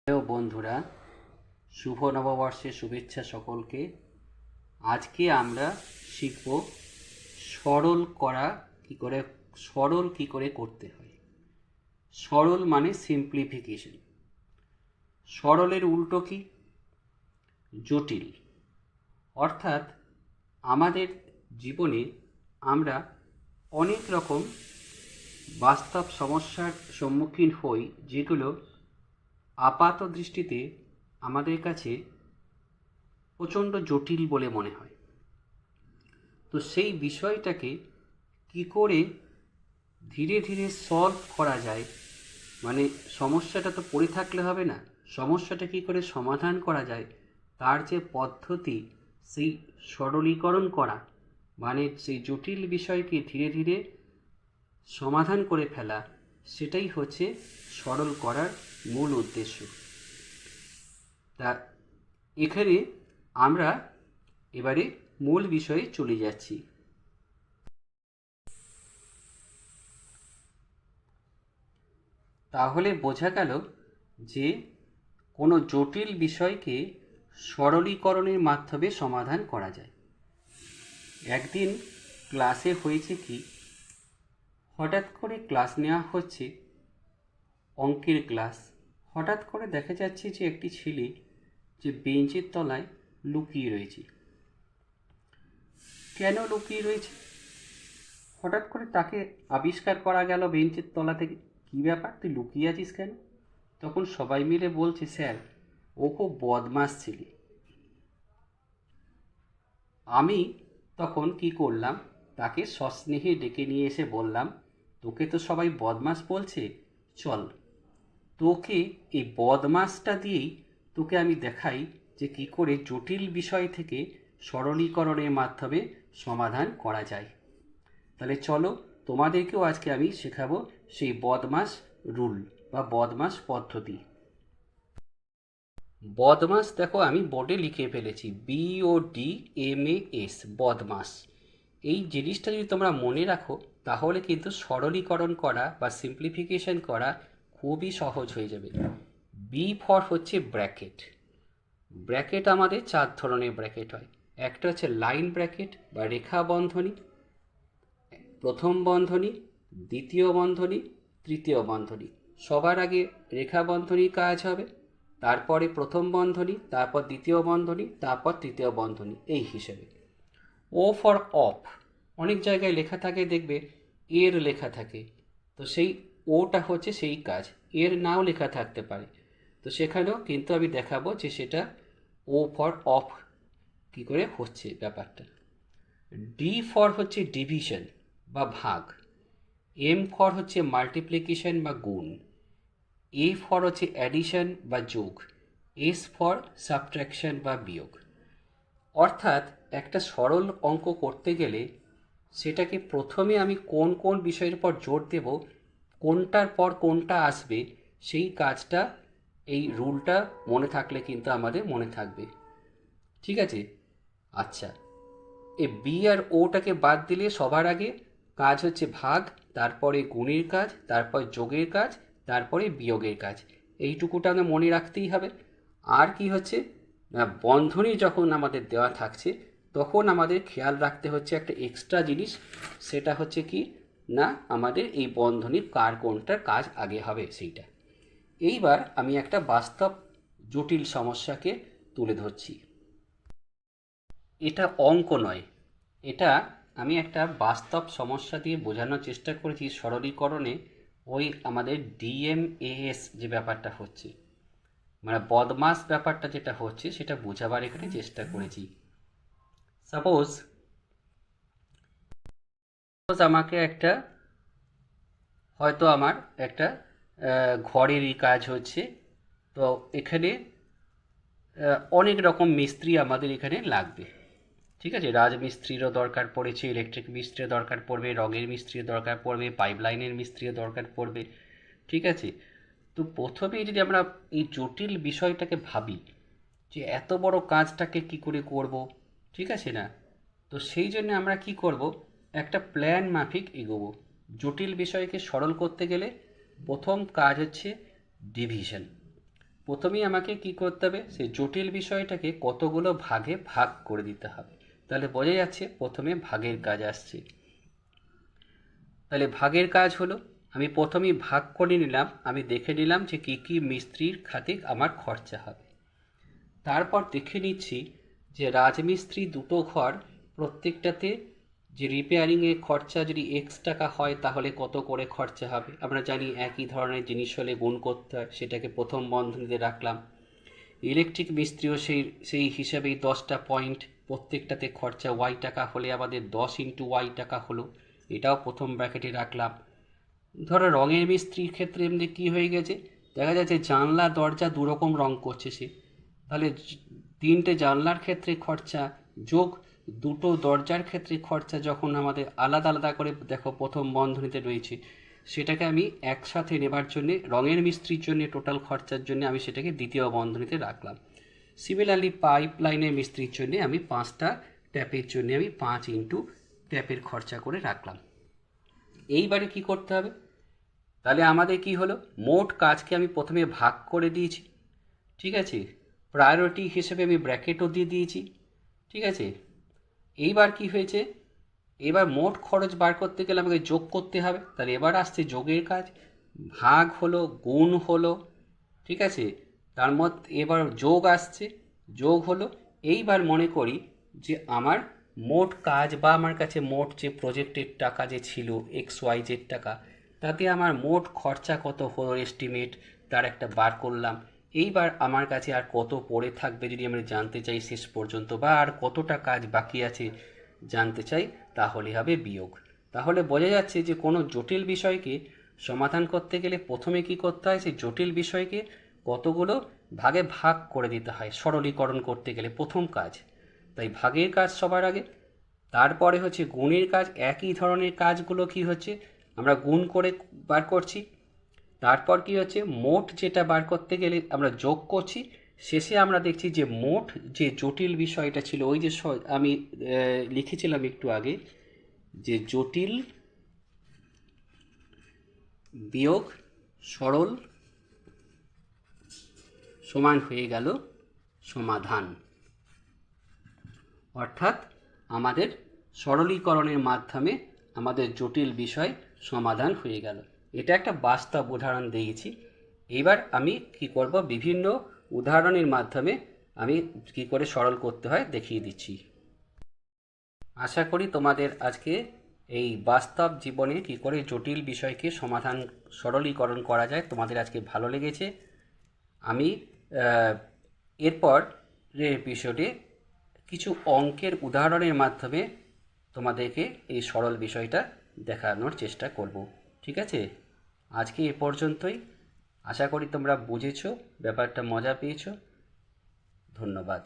প্রিয় বন্ধুরা, শুভ নববর্ষের শুভেচ্ছা সকলকে। আজকে আমরা শিখব সরল কি করে করতে হয়। সরল মানে সিম্পলিফিকেশন। সরলের উল্টো কি? জটিল। অর্থাৎ আমাদের জীবনে আমরা অনেক রকম বাস্তব সমস্যার সম্মুখীন হই, যেগুলো আপাত দৃষ্টিতে আমাদের কাছে প্রচণ্ড জটিল বলে মনে হয়। তো সেই বিষয়টাকে কি করে ধীরে ধীরে সলভ করা যায়, মানে সমস্যাটা তো পড়ে থাকলে হবে না, সমস্যাটা কি করে সমাধান করা যায় তার যে পদ্ধতি, সেই সরলীকরণ করা, মানে সেই জটিল বিষয়কে ধীরে ধীরে সমাধান করে ফেলা, সেটাই হচ্ছে সরল করার মূল উদ্দেশ্য। তা এখানে আমরা এবারে মূল বিষয়ে চলে যাচ্ছি। তাহলে বোঝা গেল যে কোনো জটিল বিষয়কে সরলীকরণের মাধ্যমে সমাধান করা যায়। একদিন ক্লাসে হয়েছে কি, হঠাৎ করে ক্লাস নেওয়া হচ্ছে, অঙ্কের ক্লাস। হঠাৎ করে দেখা যাচ্ছে যে একটি ছেলে যে বেঞ্চের তলায় লুকিয়ে রয়েছে। কেন লুকিয়ে রয়েছে? হঠাৎ করে তাকে আবিষ্কার করা গেল বেঞ্চের তলা থেকে। কী ব্যাপার, তুই লুকিয়ে আছিস কেন? তখন সবাই মিলে বলছে, স্যার ও খুব বদমাশ ছেলে। আমি তখন কি করলাম, তাকে সস্নেহে ডেকে নিয়ে এসে বললাম, তোকে তো সবাই বদমাশ বলছে, চল তোকে এই বদমাশটা দিয়েই তোকে আমি দেখাই যে কি করে জটিল বিষয় থেকে সরলীকরণের মাধ্যমে সমাধান করা যায়। তাহলে চলো, তোমাদেরকেও আজকে আমি শেখাবো সেই বদমাশ রুল বা বদমাশ পদ্ধতি। বদমাশ দেখো আমি বোর্ডে লিখে ফেলেছি, BODMAS, বদমাশ। এই জিনিসটা যদি তোমরা মনে রাখো তাহলে কিন্তু সরলীকরণ করা বা সিম্পলিফিকেশন করা খুবই সহজ হয়ে যাবে। বি ফর হচ্ছে ব্র্যাকেট। ব্র্যাকেট আমাদের 4 ধরনের ব্র্যাকেট হয়। একটা হচ্ছে লাইন ব্র্যাকেট বা রেখা বন্ধনী, প্রথম বন্ধনী, দ্বিতীয় বন্ধনী, তৃতীয় বন্ধনী। সবার আগে রেখা বন্ধনীর কাজ হবে, তারপরে প্রথম বন্ধনী, তারপর দ্বিতীয় বন্ধনী, তারপর তৃতীয় বন্ধনী, এই হিসেবে। ও ফর অফ, অনেক জায়গায় লেখা থাকে, দেখবে এর লেখা থাকে, তো সেই ওটা হচ্ছে সেই কাজ। এর নাও লেখা থাকতে পারে, তো সেখানেও কিন্তু আমি দেখাবো যে সেটা ও ফর অফ কী করে হচ্ছে ব্যাপারটা। ডি ফর হচ্ছে ডিভিশন বা ভাগ, এম ফর হচ্ছে মাল্টিপ্লিকেশন বা গুণ, এ ফর হচ্ছে অ্যাডিশন বা যোগ, এস ফর সাবট্রাকশন বা বিয়োগ। অর্থাৎ একটা সরল অঙ্ক করতে গেলে সেটাকে প্রথমে আমি কোন কোন বিষয়ের উপর জোর দেব, কোনটার পর কোনটা আসবে, সেই কাজটা, এই রুলটা মনে থাকলে কিন্তু আমাদের মনে থাকবে। ঠিক আছে? আচ্ছা, এই বি আর ওটাকে বাদ দিলে সবার আগে কাজ হচ্ছে ভাগ, তারপরে গুণের কাজ, তারপর যোগের কাজ, তারপরে বিয়োগের কাজ। এইটুকুটা আমাদের মনে রাখতেই হবে। আর কি হচ্ছে না, বন্ধনী যখন আমাদের দেওয়া থাকছে তখন আমাদের খেয়াল রাখতে হচ্ছে একটা এক্সট্রা জিনিস, সেটা হচ্ছে কি না, আমাদের এই বন্ধনীর কার কোনটার কাজ আগে হবে সেইটা। এইবার আমি একটা বাস্তব জটিল সমস্যাকে তুলে ধরছি। এটা অঙ্ক নয়, এটা আমি একটা বাস্তব সমস্যা দিয়ে বোঝানোর চেষ্টা করেছি সরলীকরণে। ওই আমাদের DMAS যে ব্যাপারটা হচ্ছে, মানে বদমাস ব্যাপারটা যেটা হচ্ছে সেটা বোঝাবার এখানে চেষ্টা করেছি। সাপোজ আমাকে একটা, হয়তো আমার একটা ঘরেরই কাজ হচ্ছে, তো এখানে অনেক রকম মিস্ত্রি আমাদের এখানে লাগবে। ঠিক আছে, রাজমিস্ত্রিরও দরকার পড়েছে, ইলেকট্রিক মিস্ত্রির দরকার পড়বে, রঙের মিস্ত্রির দরকার পড়বে, পাইপলাইনের মিস্ত্রির দরকার পড়বে। ঠিক আছে, তো প্রথমেই যদি আমরা এই জটিল বিষয়টাকে ভাবি যে এত বড় কাজটাকে কি করে করব, ঠিক আছে না, তো সেই জন্য আমরা কি করব, একটা প্ল্যান মাফিক এগোবো। জটিল বিষয়কে সরল করতে গেলে প্রথম কাজ হচ্ছে ডিভিশন। প্রথমেই আমাকে কি করতে হবে, সেই জটিল বিষয়টাকে কতগুলো ভাগে ভাগ করে দিতে হবে। তাহলে বোঝা যাচ্ছে প্রথমে ভাগের কাজ আসছে। তাহলে ভাগের কাজ হলো, আমি প্রথমেই ভাগ করে নিলাম, আমি দেখে নিলাম যে কী কী মিস্ত্রির খাতে আমার খরচা হবে। তারপর দেখে নিচ্ছি যে রাজমিস্ত্রি দুটো ঘর, প্রত্যেকটাতে যে রিপেয়ারিংয়ের খরচা যদি এক্স টাকা হয় তাহলে কত করে খরচা হবে। আমরা জানি একই ধরনের জিনিস হলে গুণ করতে হয়, সেটাকে প্রথম বন্ধনীতে রাখলাম। ইলেকট্রিক মিস্ত্রিও সেই হিসাবেই 10টা পয়েন্ট, প্রত্যেকটাতে খরচা ওয়াই টাকা হলে আমাদের 10 ইন্টু ওয়াই টাকা হলো, এটাও প্রথম ব্র্যাকেটে রাখলাম। ধরো রঙের মিস্ত্রির ক্ষেত্রে এমনি কী হয়ে গেছে, দেখা যাচ্ছে জানলা দরজা দুরকম রং করছে সে, তাহলে 3টে জানলার ক্ষেত্রে খরচা যোগ 2টো দরজার ক্ষেত্রে খরচা যখন আমাদের আলাদা আলাদা করে দেখো প্রথম বন্ধনীতে রয়েছে, সেটাকে আমি একসাথে নেবার জন্যে রঙের মিস্ত্রির জন্য টোটাল খরচার জন্য আমি সেটাকে দ্বিতীয় বন্ধনীতে রাখলাম। সিমিলারলি পাইপ লাইনের মিস্ত্রির জন্য আমি 5টা ট্যাপের জন্য আমি 5 ইন্টু ট্যাপের খরচা করে রাখলাম। এইবারে কি করতে হবে, তাহলে আমাদের কি হলো, মোট কাজকে আমি প্রথমে ভাগ করে দিয়েছি, ঠিক আছে, প্রায়োরিটি হিসেবে আমি ব্র্যাকেটও দিয়ে দিয়েছি, ঠিক আছে। এইবার কি হয়েছে, এবার মোট খরচ বার করতে গেলে আমাকে যোগ করতে হবে, তাহলে এবার আসছে যোগের কাজ। ভাগ হলো, গুণ হলো, ঠিক আছে, তার মধ্যে এবার যোগ আসছে, যোগ হলো। এইবার মনে করি যে আমার মোট কাজ বা আমার কাছে মোট যে প্রজেক্টের টাকা যে ছিল XYZ টাকা, তাতে আমার মোট খরচা কত হলো এস্টিমেট, তার একটা বার করলাম। এইবার আমার কাছে আর কত পড়ে থাকবে যদি আমরা জানতে চাই শেষ পর্যন্ত, বা আর কতটা কাজ বাকি আছে জানতে চাই, তাহলে হবে বিয়োগ। তাহলে বোঝা যাচ্ছে যে কোনো জটিল বিষয়কে সমাধান করতে গেলে প্রথমে কি করতে হয়, সেই জটিল বিষয়কে কতগুলো ভাগে ভাগ করে দিতে হয় সরলীকরণ করতে গেলে, প্রথম কাজ। তাই ভাগের কাজ সবার আগে, তারপরে হচ্ছে গুণের কাজ। একই ধরনের কাজগুলো কি হচ্ছে আমরা গুণ করে বার করছি, তারপর কি হচ্ছে মোট যেটা বার করতে গেলে আমরা যোগ করছি, শেষে আমরা দেখছি যে মোট যে জটিল বিষয়টা ছিল, ওই যে আমি লিখেছিলাম একটু আগে যে জটিল বিয়োগ সরল সমান হয়ে গেল সমাধান। অর্থাৎ আমাদের সরলীকরণের মাধ্যমে আমাদের জটিল বিষয় সমাধান হয়ে গেল। এটা একটা বাস্তব উদাহরণ দিয়েছি। এবার আমি কি করব, বিভিন্ন উদাহরণের মাধ্যমে আমি কি করে সরল করতে হয় দেখিয়ে দিচ্ছি। আশা করি তোমাদের আজকে এই বাস্তব জীবনে কি করে জটিল বিষয়কে সমাধান সরলীকরণ করা যায় তোমাদের আজকে ভালো লেগেছে। আমি এরপর এপিসোডে কিছু অঙ্কের উদাহরণের মাধ্যমে তোমাদেরকে এই সরল বিষয়টা দেখানোর চেষ্টা করব। ঠিক আছে, আজকে এ পর্যন্তই। আশা করি তোমরা বুঝেছো, ব্যাপারটা মজা পেয়েছো। ধন্যবাদ।